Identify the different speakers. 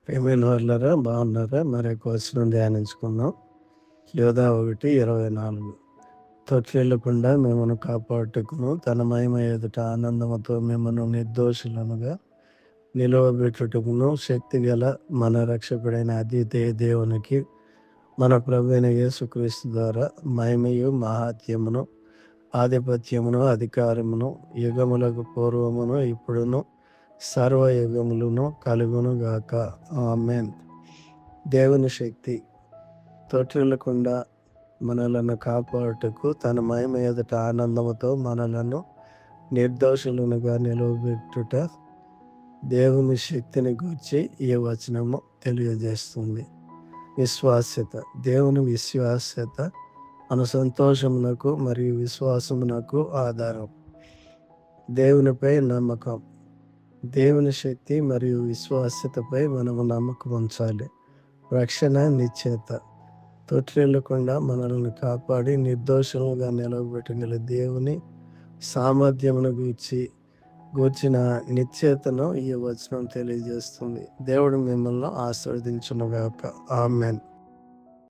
Speaker 1: ప్రియమైన వాళ్ళారా, బాగున్నారా? మరొక వచనం ధ్యానించుకుందాం. యోధా 1:24. తొట్టిల్లకుండా మిమ్మను కాపాడుటకును తన మహిమ ఎదుట ఆనందముతో మిమ్మను నిర్దోషులనుగా నిలువబెట్టుటకును శక్తిగల మన రక్షకుడైన అద్వితీయ దేవునికి మన ప్రభువైన యేసుక్రీస్తు ద్వారా మహిమయు మహాత్యమును ఆధిపత్యమును అధికారమును యుగములకు పూర్వమును ఇప్పుడును సర్వయుగములను కలుగును గాక. ఆమేన్. దేవుని శక్తి తొట్టిల్లకుండా మనలను కాపాడుటకు తన మహిమ ఎదుట ఆనందముతో మనలను నిర్దోషులనుగా నిలవబెట్టుట దేవుని శక్తిని గూర్చి ఈ వచనము తెలియజేస్తుంది. విశ్వాస్యత. దేవుని విశ్వాస్యత మన సంతోషమునకు మరియు విశ్వాసమునకు ఆధారం. దేవునిపై నమ్మకం. దేవుని శక్తి మరియు విశ్వాస్యతపై మనము నమ్మకం ఉంచాలి. రక్షణ నిశ్చయత. తొట్టిల్లకుండా మనల్ని కాపాడి నిర్దోషులుగా నిలవబెట్టగల దేవుని సామర్థ్యమును గూర్చిన నిశ్చయతను ఈ వచనం తెలియజేస్తుంది. దేవుడు మిమ్మల్ని ఆశీర్వదించునుగాక. ఆమేన్.